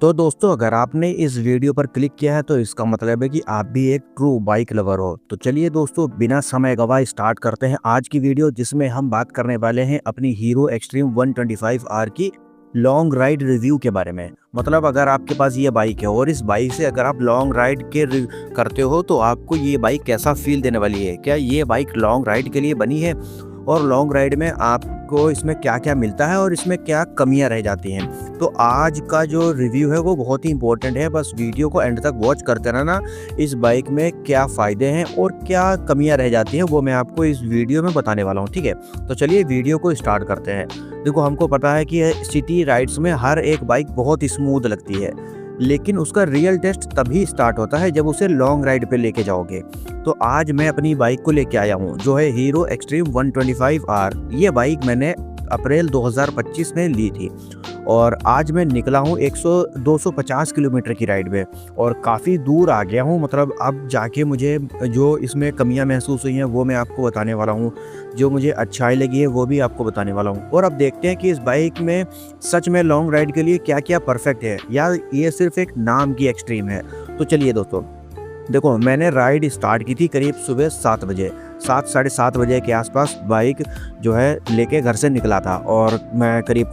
तो दोस्तों, अगर आपने इस वीडियो पर क्लिक किया है तो इसका मतलब है कि आप भी एक ट्रू बाइक लवर हो। तो चलिए दोस्तों, बिना समय गवाए स्टार्ट करते हैं आज की वीडियो, जिसमें हम बात करने वाले हैं अपनी हीरो एक्सट्रीम 125R की लॉन्ग राइड रिव्यू के बारे में। मतलब अगर आपके पास ये बाइक है और इस बाइक से अगर आप लॉन्ग राइड करते हो तो आपको ये बाइक कैसा फील देने वाली है, क्या ये बाइक लॉन्ग राइड के लिए बनी है और लॉन्ग राइड में आपको इसमें क्या क्या मिलता है और इसमें क्या कमियां रह जाती हैं। तो आज का जो रिव्यू है वो बहुत ही इंपॉर्टेंट है, बस वीडियो को एंड तक वॉच करते रहना। इस बाइक में क्या फ़ायदे हैं और क्या कमियां रह जाती हैं वो मैं आपको इस वीडियो में बताने वाला हूँ, ठीक है। तो चलिए वीडियो को स्टार्ट करते हैं। देखो, हमको पता है कि सिटी राइड्स में हर एक बाइक बहुत स्मूथ लगती है, लेकिन उसका रियल टेस्ट तभी स्टार्ट होता है जब उसे लॉन्ग राइड पे लेके जाओगे। तो आज मैं अपनी बाइक को लेके आया हूँ जो है हीरो एक्सट्रीम 125R। ये बाइक मैंने अप्रैल 2025 में ली थी और आज मैं निकला हूँ 250 किलोमीटर की राइड में और काफ़ी दूर आ गया हूँ। मतलब अब जाके मुझे जो इसमें कमियां महसूस हुई हैं वो मैं आपको बताने वाला हूँ, जो मुझे अच्छाई लगी है वो भी आपको बताने वाला हूँ। और अब देखते हैं कि इस बाइक में सच में लॉन्ग राइड के लिए क्या क्या परफेक्ट है या ये सिर्फ एक नाम की एक्सट्रीम है। तो चलिए दोस्तों, देखो, मैंने राइड स्टार्ट की थी करीब सुबह 7 बजे, 7 साढ़े 7 बजे के आसपास बाइक जो है लेके घर से निकला था और मैं करीब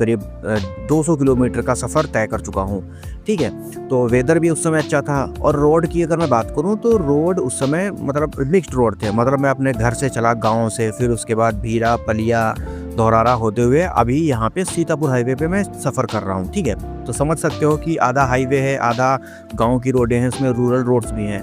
200 किलोमीटर का सफ़र तय कर चुका हूँ, ठीक है। तो वेदर भी उस समय अच्छा था और रोड की अगर मैं बात करूँ तो रोड उस समय मतलब मिक्स्ड रोड थे। मतलब मैं अपने घर से चला गाँव से, फिर उसके बाद भीरा, पलिया, धौरारा होते हुए अभी यहाँ पे सीतापुर हाईवे पे मैं सफ़र कर रहा हूँ, ठीक है। तो समझ सकते हो कि आधा हाईवे है, आधा गाँव की रोडें हैं, उसमें रूरल रोड्स भी हैं,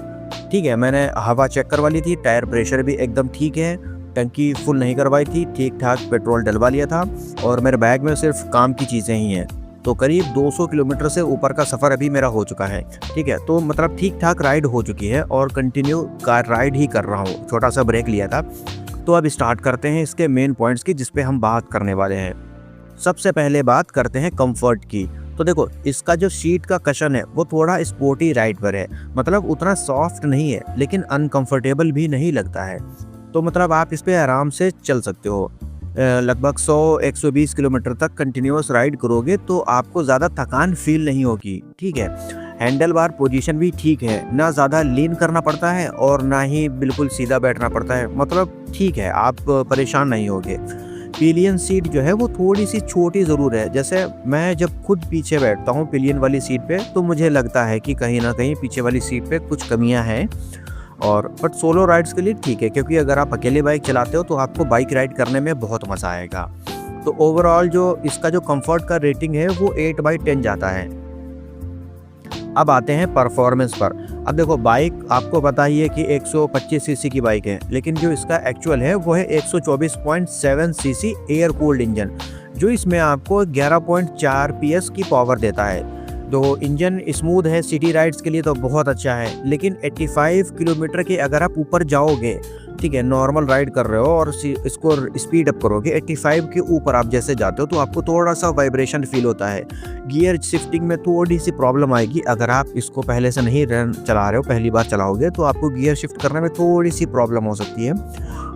ठीक है। मैंने हवा चेक करवा ली थी, टायर प्रेशर भी एकदम ठीक है, टंकी फुल नहीं करवाई थी, ठीक ठाक पेट्रोल डलवा लिया था और मेरे बैग में सिर्फ काम की चीज़ें ही हैं। तो करीब 200 किलोमीटर से ऊपर का सफ़र अभी मेरा हो चुका है, ठीक है। तो मतलब ठीक ठाक राइड हो चुकी है और कंटिन्यू कार राइड ही कर रहा हूँ, छोटा सा ब्रेक लिया था। तो अब स्टार्ट करते हैं इसके मेन पॉइंट्स की, जिस पे हम बात करने वाले हैं। सबसे पहले बात करते हैं कंफर्ट की। तो देखो, इसका जो सीट का कशन है वो थोड़ा स्पोर्टी राइड पर है, मतलब उतना सॉफ्ट नहीं है लेकिन अनकंफर्टेबल भी नहीं लगता है। तो मतलब आप इस पे आराम से चल सकते हो, लगभग 100-120 किलोमीटर तक कंटिन्यूअस राइड करोगे तो आपको ज़्यादा थकान फील नहीं होगी, ठीक है। हैंडल बार पोजीशन भी ठीक है, ना ज़्यादा लीन करना पड़ता है और ना ही बिल्कुल सीधा बैठना पड़ता है, मतलब ठीक है, आप परेशान नहीं होगे। पिलियन सीट जो है वो थोड़ी सी छोटी ज़रूर है, जैसे मैं जब खुद पीछे बैठता हूँ पिलियन वाली सीट पे तो मुझे लगता है कि कहीं ना कहीं पीछे वाली सीट पे कुछ कमियां हैं। और बट सोलो राइड्स के लिए ठीक है, क्योंकि अगर आप अकेले बाइक चलाते हो तो आपको बाइक राइड करने में बहुत मज़ा आएगा। तो ओवरऑल जो इसका जो कंफर्ट का रेटिंग है वो 8/10 जाता है। अब आते हैं परफॉर्मेंस पर। अब देखो, बाइक आपको पता ही है कि 125 सीसी की बाइक है, लेकिन जो इसका एक्चुअल है वो है 124.7 सीसी एयर कूल्ड इंजन, जो इसमें आपको 11.4 PS की पावर देता है। तो इंजन स्मूथ है, सिटी राइड्स के लिए तो बहुत अच्छा है, लेकिन 85 किलोमीटर के अगर आप ऊपर जाओगे, ठीक है, नॉर्मल राइड कर रहे हो और इसको स्पीड अप करोगे 85 के ऊपर आप जैसे जाते हो तो आपको थोड़ा सा वाइब्रेशन फील होता है। गियर शिफ्टिंग में थोड़ी सी प्रॉब्लम आएगी, अगर आप इसको पहले से नहीं चला रहे हो, पहली बार चलाओगे तो आपको गियर शिफ्ट करने में थोड़ी सी प्रॉब्लम हो सकती है।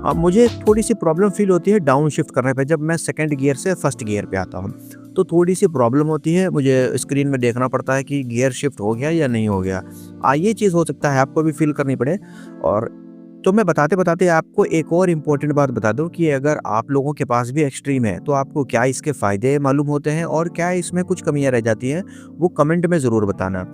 अब मुझे थोड़ी सी प्रॉब्लम फील होती है डाउन शिफ्ट करने पर, जब मैं सेकेंड गियर से फर्स्ट गियर पे आता हूँ तो थोड़ी सी प्रॉब्लम होती है, मुझे स्क्रीन में देखना पड़ता है कि गियर शिफ्ट हो गया या नहीं हो गया। ये चीज़ हो सकता है आपको भी फील करनी पड़े। और तो मैं बताते बताते आपको एक और इम्पोर्टेंट बात बता दूं कि अगर आप लोगों के पास भी एक्सट्रीम है तो आपको क्या इसके फ़ायदे मालूम होते हैं और क्या इसमें कुछ कमियां रह जाती हैं, वो कमेंट में ज़रूर बताना,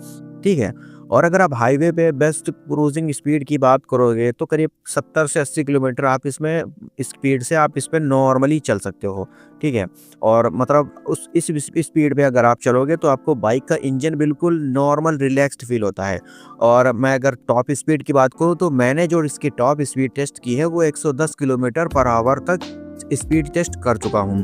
ठीक है। और अगर आप हाईवे पे बेस्ट क्रूजिंग स्पीड की बात करोगे तो करीब 70 से 80 किलोमीटर आप इसमें स्पीड से आप इस पर नॉर्मली चल सकते हो, ठीक है। और मतलब इस स्पीड पे अगर आप चलोगे तो आपको बाइक का इंजन बिल्कुल नॉर्मल रिलैक्स्ड फील होता है। और मैं अगर टॉप स्पीड की बात करूँ तो मैंने जो इसकी टॉप स्पीड टेस्ट की है वो 110 किलोमीटर पर आवर तक स्पीड टेस्ट कर चुका हूँ,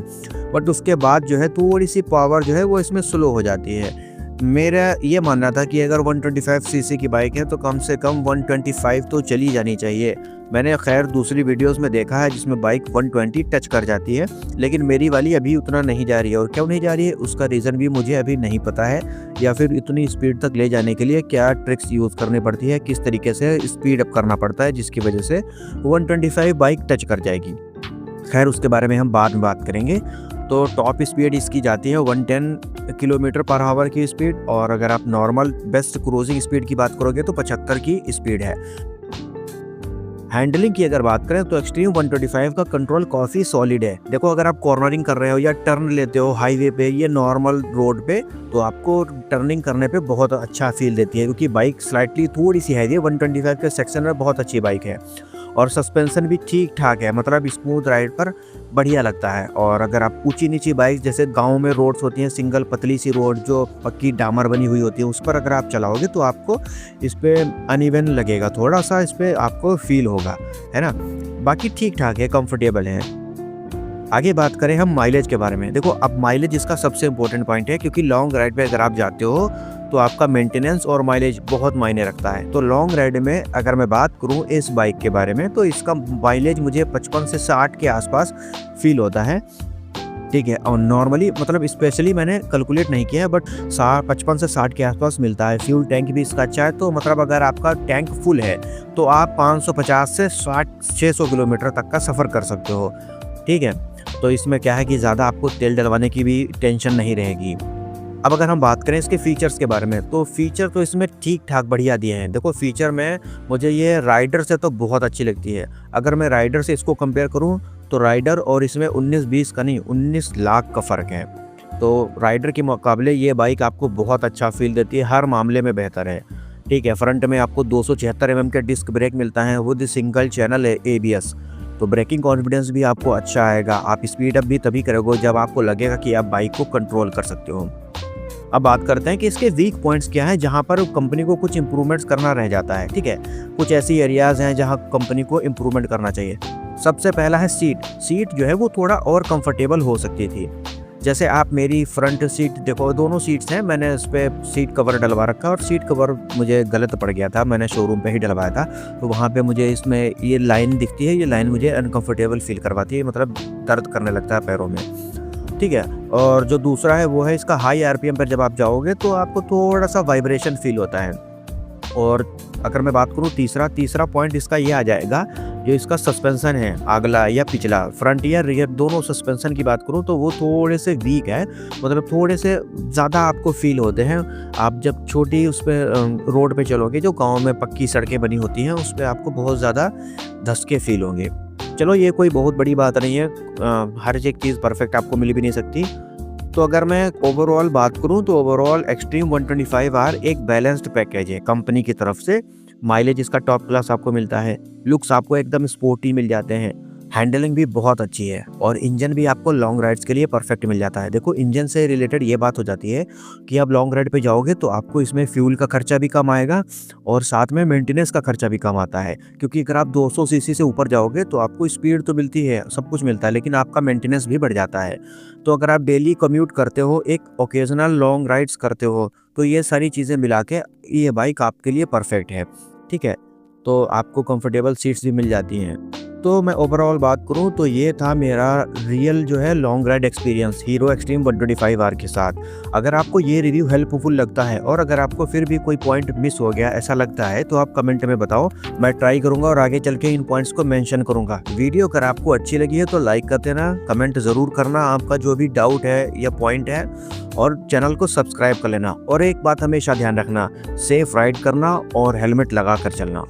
बट उसके बाद जो है थोड़ी सी पावर जो है वो इसमें स्लो हो जाती है। मेरा ये मानना था कि अगर 125 सीसी की बाइक है तो कम से कम 125 तो चली जानी चाहिए। मैंने खैर दूसरी वीडियोस में देखा है जिसमें बाइक 120 टच कर जाती है, लेकिन मेरी वाली अभी उतना नहीं जा रही है। और क्यों नहीं जा रही है उसका रीज़न भी मुझे अभी नहीं पता है, या फिर इतनी स्पीड तक ले जाने के लिए क्या ट्रिक्स यूज़ करनी पड़ती है, किस तरीके से स्पीड अप करना पड़ता है जिसकी वजह से 125 बाइक टच कर जाएगी। खैर उसके बारे में हम बाद में बात करेंगे। तो टॉप स्पीड इसकी जाती है 110 किलोमीटर पर आवर की स्पीड, और अगर आप नॉर्मल बेस्ट क्रूजिंग स्पीड की बात करोगे तो 75 की स्पीड है। हैंडलिंग की अगर बात करें तो एक्सट्रीम 125 का कंट्रोल काफ़ी सॉलिड है। देखो अगर आप कॉर्नरिंग कर रहे हो या टर्न लेते हो हाईवे पे या नॉर्मल रोड पे, तो आपको टर्निंग करने पे बहुत अच्छा फील देती है, क्योंकि बाइक स्लाइटली थोड़ी सी हैवी है। 125 के सेक्शन में बहुत अच्छी बाइक है, और सस्पेंशन भी ठीक ठाक है, मतलब स्मूथ राइड पर बढ़िया लगता है। और अगर आप ऊंची नीची बाइक जैसे गांव में रोड्स होती हैं, सिंगल पतली सी रोड जो पक्की डामर बनी हुई होती है, उस पर अगर आप चलाओगे तो आपको इस पर अनइवन लगेगा, थोड़ा सा इस पर आपको फील होगा, है ना। बाकी ठीक ठाक है, कंफर्टेबल है। आगे बात करें हम माइलेज के बारे में। देखो अब माइलेज इसका सबसे इंपॉर्टेंट पॉइंट है, क्योंकि लॉन्ग राइड पे अगर आप जाते हो तो आपका मेंटेनेंस और माइलेज बहुत मायने रखता है। तो लॉन्ग राइड में अगर मैं बात करूं इस बाइक के बारे में, तो इसका माइलेज मुझे 55 से 60 के आसपास फील होता है, ठीक है। और नॉर्मली मतलब स्पेशली मैंने कैलकुलेट नहीं किया है, बट 55 से 60 के आसपास मिलता है। फ्यूल टैंक भी इसका अच्छा है, तो मतलब अगर आपका टैंक फुल है तो आप 550 से 600 किलोमीटर तक का सफ़र कर सकते हो, ठीक है। तो इसमें क्या है कि ज़्यादा आपको तेल डलवाने की भी टेंशन नहीं रहेगी। अब अगर हम बात करें इसके फीचर्स के बारे में, तो फीचर तो इसमें ठीक ठाक बढ़िया दिए हैं। देखो फीचर में मुझे ये राइडर से तो बहुत अच्छी लगती है। अगर मैं राइडर से इसको कंपेयर करूं तो राइडर और इसमें 19-20 का नहीं 19 लाख का फ़र्क है। तो राइडर के मुकाबले ये बाइक आपको बहुत अच्छा फील देती है, हर मामले में बेहतर है, ठीक है। फ्रंट में आपको 276 mm के डिस्क ब्रेक मिलता है, वो सिंगल चैनल है ABS, तो ब्रेकिंग कॉन्फिडेंस भी आपको अच्छा आएगा। आप स्पीड अप भी तभी करोगे जब आपको लगेगा कि आप बाइक को कंट्रोल कर सकते हो। अब बात करते हैं कि इसके वीक पॉइंट्स क्या हैं, जहां पर कंपनी को कुछ इंप्रूवमेंट्स करना रह जाता है, ठीक है। कुछ ऐसी एरियाज हैं जहां कंपनी को इंप्रूवमेंट करना चाहिए। सबसे पहला है सीट जो है वो थोड़ा और कंफर्टेबल हो सकती थी। जैसे आप मेरी फ्रंट सीट देखो, दोनों सीट्स हैं, मैंने इस पर सीट कवर डलवा रखा, और सीट कवर मुझे गलत पड़ गया था, मैंने शोरूम पे ही डलवाया था, तो वहाँ पे मुझे इसमें ये लाइन दिखती है, ये लाइन मुझे अनकंफर्टेबल फील करवाती है, मतलब दर्द करने लगता है पैरों में, ठीक है। और जो दूसरा है वो है इसका हाई RPM पर जब आप जाओगे तो आपको थोड़ा सा वाइब्रेशन फील होता है। और अगर मैं बात करूँ तीसरा पॉइंट इसका ये आ जाएगा, जो इसका सस्पेंशन है, अगला या पिछला, फ्रंट या रियर दोनों सस्पेंशन की बात करूँ तो वो थोड़े से वीक है, मतलब थोड़े से ज़्यादा आपको फील होते हैं। आप जब छोटी उस पर रोड पे चलोगे, जो गांव में पक्की सड़कें बनी होती हैं, उस पर आपको बहुत ज़्यादा धसके फील होंगे। चलो ये कोई बहुत बड़ी बात नहीं है, हर एक चीज़ परफेक्ट आपको मिल भी नहीं सकती। तो अगर मैं ओवरऑल बात करूं तो ओवरऑल एक्सट्रीम 125R एक बैलेंस्ड पैकेज है कंपनी की तरफ से। माइलेज इसका टॉप क्लास आपको मिलता है, लुक्स आपको एकदम स्पोर्टी मिल जाते हैं, हैंडलिंग भी बहुत अच्छी है, और इंजन भी आपको लॉन्ग राइड्स के लिए परफेक्ट मिल जाता है। देखो इंजन से रिलेटेड ये बात हो जाती है कि आप लॉन्ग राइड पे जाओगे तो आपको इसमें फ्यूल का खर्चा भी कम आएगा, और साथ में मेंटेनेंस का खर्चा भी कम आता है, क्योंकि अगर आप 200 सीसी से ऊपर जाओगे तो आपको स्पीड तो मिलती है, सब कुछ मिलता है, लेकिन आपका मेंटेनेंस भी बढ़ जाता है। तो अगर आप डेली कम्यूट करते हो, एक ओकेजनल लॉन्ग राइड्स करते हो, तो ये सारी चीज़ें मिला के ये बाइक आपके लिए परफेक्ट है, ठीक है। तो आपको कंफर्टेबल सीट्स भी मिल जाती हैं। तो मैं ओवरऑल बात करूं तो ये था मेरा रियल जो है long ride experience hero extreme 125R के साथ। अगर आपको ये रिव्यू हेल्पफुल लगता है, और अगर आपको फिर भी कोई पॉइंट मिस हो गया ऐसा लगता है, तो आप कमेंट में बताओ, मैं ट्राई करूंगा और आगे चल के इन पॉइंट्स को मेंशन करूंगा। वीडियो अगर आपको अच्छी लगी है तो लाइक कर देना, कमेंट ज़रूर करना आपका जो भी डाउट है या पॉइंट है, और चैनल को सब्सक्राइब कर लेना। और एक बात हमेशा ध्यान रखना, सेफ राइड करना और हेलमेट लगा कर चलना।